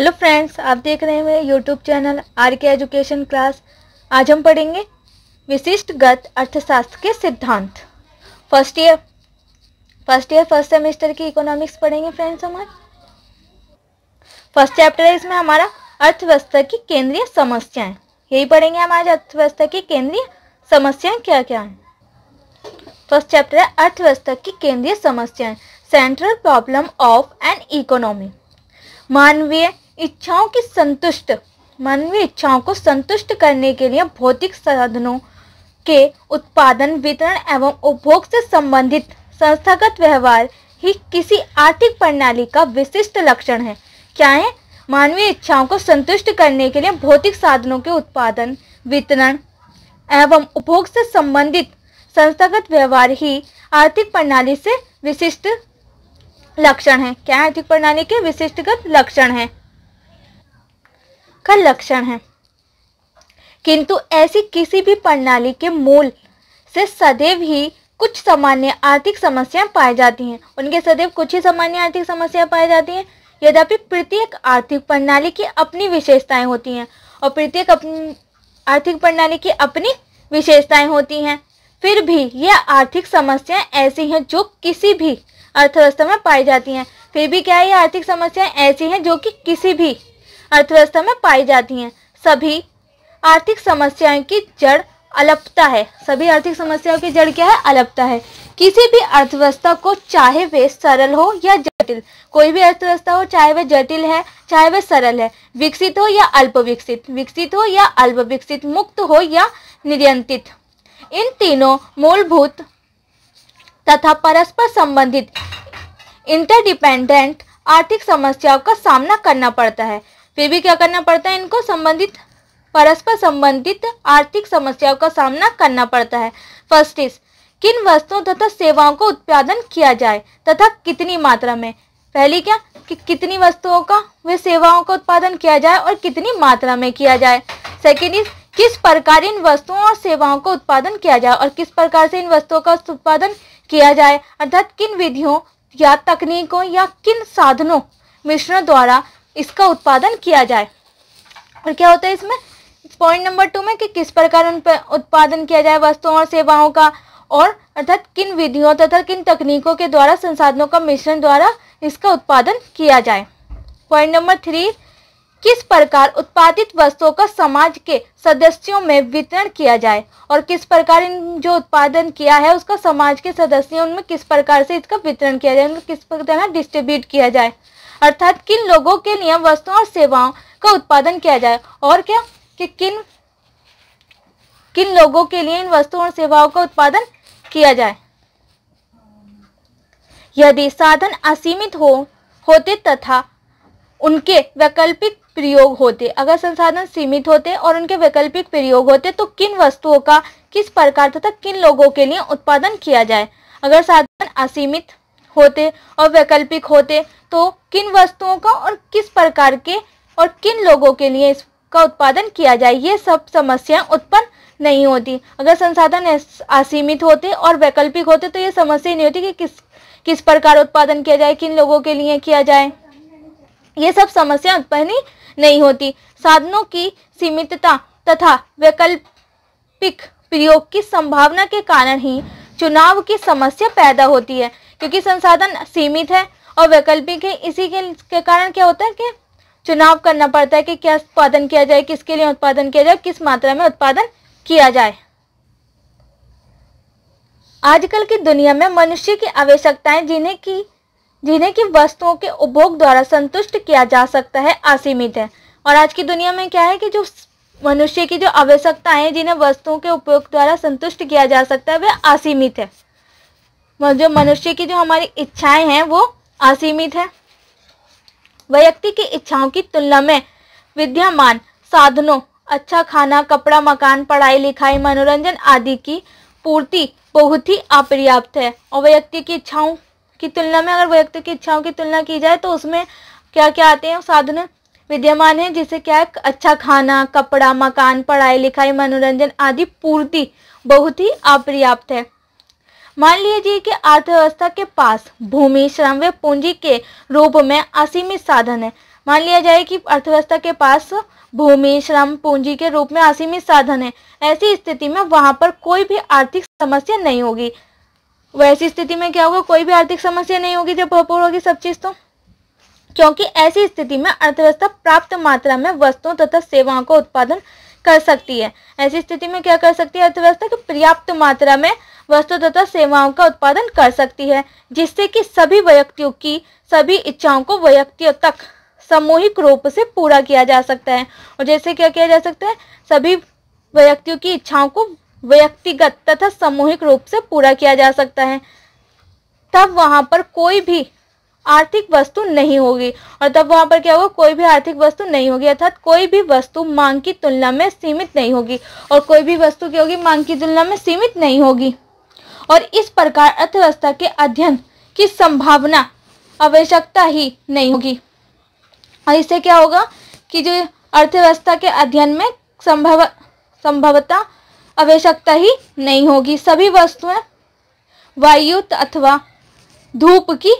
Hello friends, आप देख रहे हैं मेरे यूट्यूब चैनल आर के एजुकेशन क्लास। आज हम पढ़ेंगे विशिष्टगत अर्थशास्त्र के सिद्धांत। फर्स्ट ईयर फर्स्ट सेमेस्टर की इकोनॉमिक्स पढ़ेंगे फ्रेंड्स। हमारे फर्स्ट चैप्टर है, इसमें हमारा अर्थव्यवस्था की केंद्रीय समस्याएं। यही पढ़ेंगे हम आज, अर्थव्यवस्था की केंद्रीय समस्याएं क्या क्या हैं। फर्स्ट चैप्टर है अर्थव्यवस्था की केंद्रीय समस्याएं, central problem of an economy. मानवीय इच्छाओं को संतुष्ट करने के लिए भौतिक साधनों के उत्पादन, वितरण एवं उपभोग से संबंधित संस्थागत व्यवहार ही किसी आर्थिक प्रणाली का विशिष्ट लक्षण है। क्या है? मानवीय इच्छाओं को संतुष्ट करने के लिए भौतिक साधनों के उत्पादन, वितरण एवं उपभोग से संबंधित संस्थागत व्यवहार ही आर्थिक प्रणाली से विशिष्ट लक्षण है। क्या आर्थिक प्रणाली के विशिष्टगत लक्षण है किंतु ऐसी किसी भी प्रणाली के मूल से सदैव ही कुछ सामान्य आर्थिक समस्याएं पाई जाती हैं। उनके सदैव कुछ ही सामान्य आर्थिक समस्याएं पाई जाती हैं। यद्यपि प्रत्येक आर्थिक प्रणाली की अपनी विशेषताएं होती हैं और प्रत्येक आर्थिक प्रणाली की अपनी विशेषताएं होती हैं, फिर भी यह आर्थिक समस्याएं ऐसी हैं जो किसी भी अर्थव्यवस्था में पाई जाती हैं। फिर भी क्या है, ये आर्थिक समस्याएं ऐसी हैं जो कि किसी भी अर्थव्यवस्था में पाई जाती हैं। सभी आर्थिक समस्याओं की जड़ अल्पता है। सभी आर्थिक समस्याओं की जड़ क्या है? अल्पता है। किसी भी अर्थव्यवस्था को, चाहे वे सरल हो या जटिल, कोई भी अर्थव्यवस्था हो, चाहे वे जटिल है चाहे वे सरल है, विकसित हो या अल्प विकसित, मुक्त हो या नियंत्रित, इन तीनों मूलभूत तथा परस्पर संबंधित इंटरडिपेंडेंट आर्थिक समस्याओं का सामना करना पड़ता है। फिर भी क्या करना पड़ता है? इनको परस्पर संबंधित आर्थिक समस्याओं का सामना करना पड़ता है। फर्स्ट इज, किन वस्तुओं तथा सेवाओं का उत्पादन किया जाए तथा कितनी मात्रा में। पहली क्या कि कितनी वस्तुओं का व सेवाओं का उत्पादन किया जाए और कितनी मात्रा में किया जाए। सेकेंड इज, किस प्रकार इन वस्तुओं और सेवाओं का उत्पादन किया जाए और किस प्रकार से इन वस्तुओं का उत्पादन किया जाए, अर्थात किन विधियों या तकनीकों या किन साधनों मिश्रण द्वारा इसका उत्पादन किया जाए। और क्या होता है इसमें पॉइंट नंबर 2 में कि किस प्रकार उन पर उत्पादन किया जाए वस्तुओं और सेवाओं का, और अर्थात किन विधियों तथा किन तकनीकों के द्वारा, संसाधनों का मिश्रण द्वारा इसका उत्पादन किया जाए। पॉइंट नंबर 3, किस प्रकार उत्पादित वस्तुओं का समाज के सदस्यों में वितरण किया जाए और किस प्रकार इन जो उत्पादन किया है उसका समाज के सदस्यों में किस प्रकार से इसका वितरण किया जाए, उनको किस प्रकार डिस्ट्रीब्यूट किया जाए, अर्थात किन लोगों के लिए वस्तुओं और सेवाओं का उत्पादन किया जाए और क्या कि किन लोगों के लिए इन वस्तुओं और सेवाओं का उत्पादन किया जाए। यदि साधन असीमित होते तथा उनके वैकल्पिक प्रयोग होते, अगर संसाधन सीमित होते और उनके वैकल्पिक प्रयोग होते तो किन वस्तुओं का किस प्रकार तथा किन लोगों के लिए उत्पादन किया जाए। अगर साधन असीमित होते और वैकल्पिक होते तो किन वस्तुओं का और किस प्रकार के और किन लोगों के लिए इसका उत्पादन किया जाए, ये सब समस्याएं उत्पन्न नहीं होती। अगर संसाधन असीमित होते और वैकल्पिक होते तो ये समस्या नहीं होती कि किस प्रकार उत्पादन किया जाए, किन लोगों के लिए किया जाए, ये सब समस्या उत्पन्न नहीं होती। साधनों की सीमितता तथा वैकल्पिक प्रयोग की संभावना के कारण ही चुनाव की समस्या पैदा होती है। क्योंकि संसाधन सीमित है और वैकल्पिक है, इसी के कारण क्या होता है कि चुनाव करना पड़ता है कि क्या उत्पादन किया जाए, किसके लिए उत्पादन किया जाए, किस मात्रा में उत्पादन किया जाए। आजकल की दुनिया में मनुष्य की आवश्यकताएं जिन्हें की वस्तुओं के उपभोग द्वारा संतुष्ट किया जा सकता है, असीमित है। और आज की दुनिया में क्या है कि जो मनुष्य की जो आवश्यकताएं जिन्हें वस्तुओं के उपयोग द्वारा संतुष्ट किया जा सकता है वह असीमित है। जो मनुष्य की जो हमारी इच्छाएं हैं वो असीमित है। व्यक्ति की इच्छाओं की तुलना में विद्यमान साधनों, अच्छा खाना, कपड़ा, मकान, पढ़ाई लिखाई, मनोरंजन आदि की पूर्ति बहुत ही अपर्याप्त है। और व्यक्ति की इच्छाओं की तुलना में, अगर व्यक्ति की इच्छाओं की तुलना की जाए तो उसमें क्या क्या आते हैं? साधन विद्यमान है, जिससे क्या है, अच्छा खाना, कपड़ा, मकान, पढ़ाई लिखाई, मनोरंजन आदि पूर्ति बहुत ही अपर्याप्त है। मान लीजिए कि अर्थव्यवस्था के पास भूमि, श्रम व पूंजी के रूप में असीमित साधन है, मान लिया जाए कि अर्थव्यवस्था के पास भूमि, श्रम, पूंजी के रूप में असीमित साधन है। ऐसी स्थिति में वहां पर कोई भी आर्थिक समस्या नहीं होगी। वैसी स्थिति में क्या होगा, कोई भी आर्थिक समस्या नहीं होगी जब भरपूर होगी सब चीज, तो क्योंकि ऐसी स्थिति में अर्थव्यवस्था पर्याप्त मात्रा में वस्तुओं तथा सेवाओं का उत्पादन कर सकती है। ऐसी स्थिति में क्या कर सकती है अर्थव्यवस्था, कि पर्याप्त मात्रा में वस्तु तथा सेवाओं का उत्पादन कर सकती है, जिससे कि सभी व्यक्तियों की सभी इच्छाओं को व्यक्तियों तक सामूहिक रूप से पूरा किया जा सकता है। और जैसे क्या किया जा सकता है, सभी व्यक्तियों की इच्छाओं को व्यक्तिगत तथा सामूहिक रूप से पूरा किया जा सकता है। तब वहां पर कोई भी आर्थिक वस्तु नहीं होगी, और तब वहां पर क्या होगा, कोई भी आर्थिक वस्तु नहीं होगी, अर्थात कोई भी वस्तु मांग की तुलना में सीमित नहीं होगी, और कोई भी वस्तु क्या होगी, मांग की तुलना में सीमित नहीं होगी। और इस प्रकार अर्थव्यवस्था के अध्ययन की संभावना आवश्यकता ही नहीं होगी। और इससे क्या होगा कि जो अर्थव्यवस्था के अध्ययन में संभवतः आवश्यकता ही नहीं होगी। सभी वस्तुएं वायु अथवा धूप की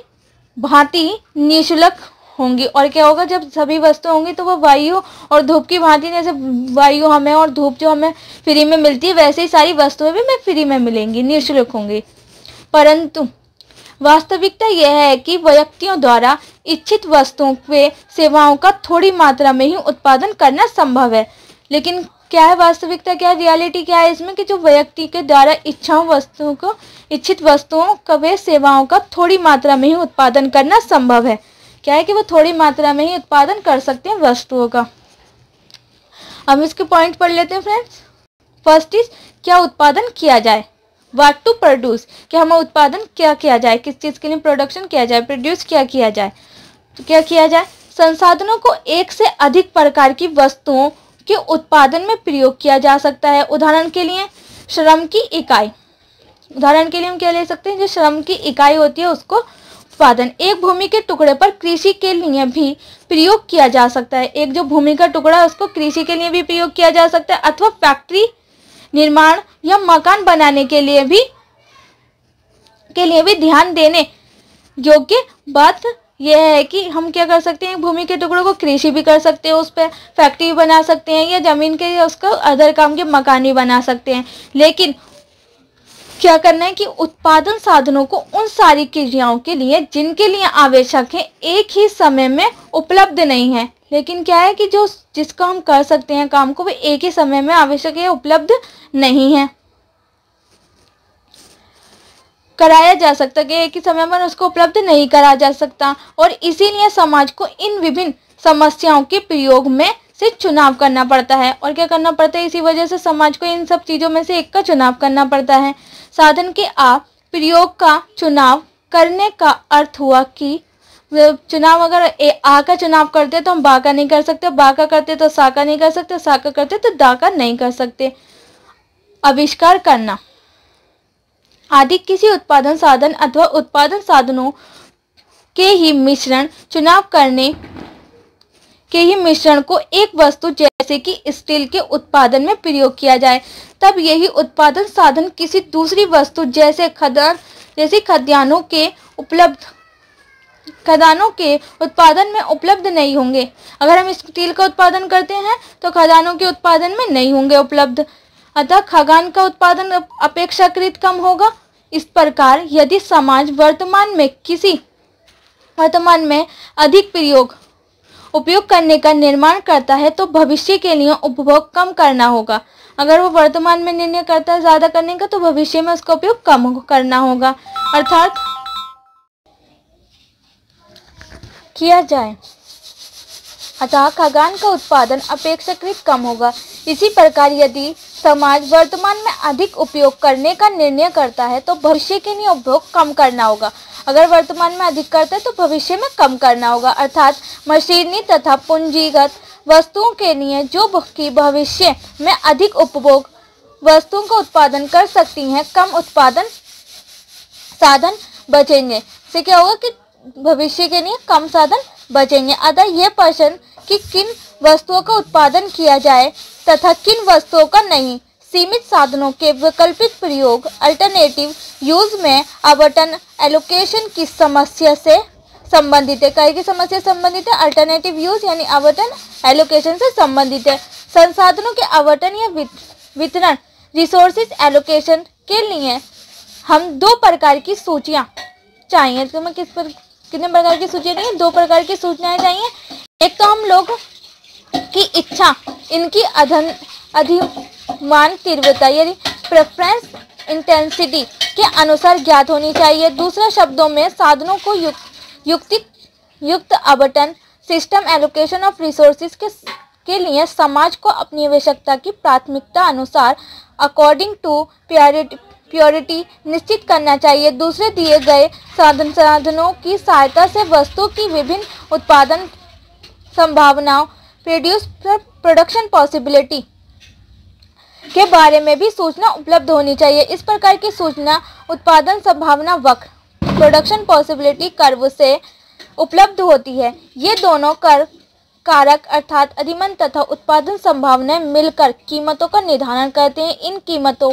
भांति निःशुल्क होंगी। और क्या होगा, जब सभी वस्तुएं होंगी तो वो वायु और धूप की भांति, जैसे वायु हमें और धूप जो हमें फ्री में मिलती है, वैसे ही सारी वस्तुएं भी हमें फ्री में मिलेंगी, निःशुल्क होंगी। परंतु वास्तविकता यह है कि व्यक्तियों द्वारा इच्छित वस्तुओं व सेवाओं का थोड़ी मात्रा में ही उत्पादन करना संभव है। लेकिन क्या है वास्तविकता, क्या रियलिटी क्या है इसमें, कि जो व्यक्ति के द्वारा इच्छित वस्तुओं का व सेवाओं का थोड़ी मात्रा में ही उत्पादन करना संभव है। क्या है कि वो थोड़ी मात्रा में ही उत्पादन कर सकते हैं वस्तुओं का। हम इसके पॉइंट पढ़ लेते हैं फ्रेंड्स। फर्स्ट इज, क्या उत्पादन किया जाए, व्हाट टू प्रोड्यूस, कि हमें उत्पादन क्या किया जाए, किस चीज़ के लिए प्रोडक्शन किया जाए, प्रोड्यूस क्या किया जाए। तो क्या किया जाए, संसाधनों को एक से अधिक प्रकार की वस्तुओं के उत्पादन में प्रयोग किया जा सकता है। उदाहरण के लिए श्रम की इकाई, उदाहरण के लिए हम क्या ले सकते हैं, जो श्रम की इकाई होती है उसको उत्पादन। एक भूमि के टुकड़े पर कृषि के लिए भी प्रयोग किया जा सकता है। एक जो भूमि का टुकड़ा है उसको कृषि के लिए भी प्रयोग किया जा सकता है, अथवा फैक्ट्री निर्माण या मकान बनाने के लिए भी ध्यान देने योग्य बात यह है कि हम क्या कर सकते हैं, भूमि के टुकड़ों को कृषि भी कर सकते हैं, उस पर फैक्ट्री भी बना सकते हैं, या जमीन के उसका अदर काम के मकान भी बना सकते हैं। लेकिन क्या करना है कि उत्पादन साधनों को उन सारी क्रियाओं के लिए जिनके लिए आवश्यक है एक ही समय में उपलब्ध नहीं है। लेकिन क्या है कि जो जिसका हम कर सकते हैं काम को, वो एक ही समय में आवश्यक है, उपलब्ध नहीं है, कराया जा सकता कि एक ही समय में उसको उपलब्ध नहीं करा जा सकता। और इसीलिए समाज को इन विभिन्न समस्याओं के प्रयोग में से चुनाव करना पड़ता है। और क्या करना पड़ता है, इसी वजह से समाज को इन सब चीज़ों में से एक का चुनाव करना पड़ता है। साधन के प्रयोग का चुनाव करने का अर्थ हुआ कि चुनाव, अगर आ का चुनाव करते तो हम बा का नहीं कर सकते, बा का करते तो सा का नहीं कर सकते, सा का करते तो दा का नहीं कर सकते। आविष्कार करना आदि किसी उत्पादन साधन अथवा उत्पादन साधनों के ही मिश्रण चुनाव करने के ही मिश्रण को एक वस्तु जैसे कि स्टील के उत्पादन में प्रयोग किया जाए, तब यही उत्पादन साधन किसी दूसरी वस्तु जैसे खदानों के उत्पादन में उपलब्ध नहीं होंगे। अगर हम स्टील का उत्पादन करते हैं तो खदानों के उत्पादन में नहीं होंगे उपलब्ध, अतः खदान का उत्पादन अपेक्षाकृत कम होगा। इस प्रकार यदि समाज वर्तमान में अधिक उपयोग करने का निर्माण करता है तो भविष्य के लिए उपभोग कम करना होगा। अगर वो वर्तमान में निर्णय करता है ज़्यादा करने का, तो भविष्य में उसका उपयोग कम करना होगा, अर्थात किया जाए। अतः खदान का उत्पादन अपेक्षाकृत कम होगा। इसी प्रकार यदि समाज वर्तमान में अधिक उपयोग करने का निर्णय करता है तो भविष्य के लिए उपभोग कम करना होगा। अगर वर्तमान में अधिक करता है तो भविष्य में कम करना होगा, अर्थात मशीनी तथा पूंजीगत वस्तुओं के लिए जो कि भविष्य में अधिक उपभोग वस्तुओं का उत्पादन कर सकती हैं, कम उत्पादन साधन बचेंगे। इससे क्या होगा कि भविष्य के लिए कम साधन बचेंगे। अतः यह प्रश्न कि किन वस्तुओं का उत्पादन किया जाए तथा किन वस्तुओं का नहीं, सीमित साधनों के वैकल्पिक प्रयोग अल्टरनेटिव यूज में आवंटन एलोकेशन की समस्या से संबंधित है। कई की समस्या संबंधित है। अल्टरनेटिव यूज यानी आवंटन एलोकेशन से संबंधित है। संसाधनों के आवंटन या वितरण रिसोर्सेज एलोकेशन के लिए हम दो प्रकार की सूचियां चाहिए। तो मैं कितने प्रकार की सूचियां चाहिए? दो प्रकार की सूचनाएं चाहिए। एक तो हम लोग की इच्छा, इनकी अधिमान तीव्रता यानी प्रेफरेंस इंटेंसिटी के अनुसार ज्ञात होनी चाहिए। दूसरे शब्दों में साधनों को युक्त आवंटन सिस्टम एलोकेशन ऑफ रिसोर्सेज के लिए समाज को अपनी आवश्यकता की प्राथमिकता अनुसार अकॉर्डिंग टू प्योरिटी निश्चित करना चाहिए। दूसरे दिए गए साधनों की सहायता से वस्तु की विभिन्न उत्पादन संभावनाओं प्रोडक्शन पॉसिबिलिटी के बारे में भी सूचना उपलब्ध होनी चाहिए। इस प्रकार की सूचना उत्पादन संभावना वक्र प्रोडक्शन पॉसिबिलिटी कर्व से उपलब्ध होती है। ये दोनों कारक अर्थात अधिमान तथा उत्पादन संभावनाएं मिलकर कीमतों का निर्धारण करते हैं। इन कीमतों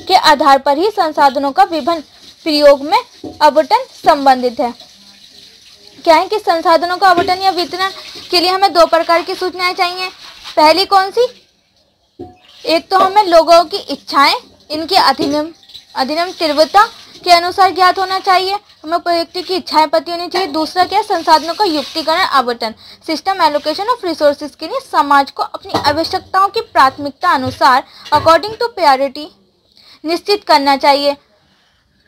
के आधार पर ही संसाधनों का विभिन्न प्रयोग में आवंटन संबंधित है। क्या है कि संसाधनों का आवंटन या वितरण के लिए हमें दो प्रकार की सूचनाएं चाहिए। पहली कौन सी? एक तो हमें लोगों की इच्छाएं, इनकी अधिनियम तीव्रता के अनुसार ज्ञात होना चाहिए। हमें व्यक्ति की इच्छाएं पता होनी चाहिए। दूसरा क्या है? संसाधनों का युक्तिकरण आवंटन सिस्टम एलोकेशन ऑफ रिसोर्सेज के लिए समाज को अपनी आवश्यकताओं की प्राथमिकता अनुसार अकॉर्डिंग टू प्रायोरिटी निश्चित करना चाहिए।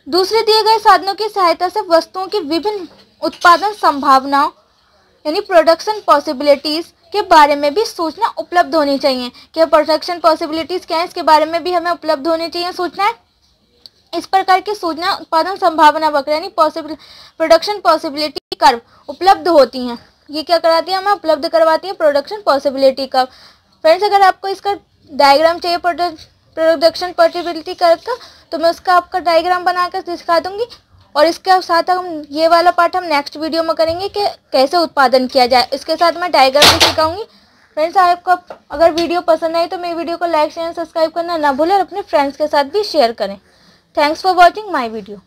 दूसरे दिए गए साधनों की सहायता से वस्तुओं की विभिन्न उत्पादन संभावनाओं यानी प्रोडक्शन पॉसिबिलिटीज के बारे में भी सूचना उपलब्ध होनी चाहिए। क्या प्रोडक्शन पॉसिबिलिटीज क्या है, इसके बारे में भी हमें उपलब्ध होनी चाहिए सूचनाएं। इस प्रकार की सूचना उत्पादन संभावना वक्र यानी प्रोडक्शन पॉसिबिलिटी कर्व उपलब्ध होती हैं। ये क्या कराती है? हमें उपलब्ध करवाती है प्रोडक्शन पॉसिबिलिटी कर्व। फ्रेंड्स, अगर आपको इसका डायग्राम चाहिए प्रोडक्शन पॉसिबिलिटी कर्व का, तो मैं उसका आपका डायग्राम बनाकर दिखा दूंगी। और इसके साथ हम ये वाला पार्ट हम नेक्स्ट वीडियो में करेंगे कि कैसे उत्पादन किया जाए। इसके साथ मैं डायग्राम भी सिखाऊंगी। फ्रेंड्स, आपको अगर वीडियो पसंद आई तो मेरी वीडियो को लाइक शेयर सब्सक्राइब करना ना भूलें और अपने फ्रेंड्स के साथ भी शेयर करें। Thanks for watching my video.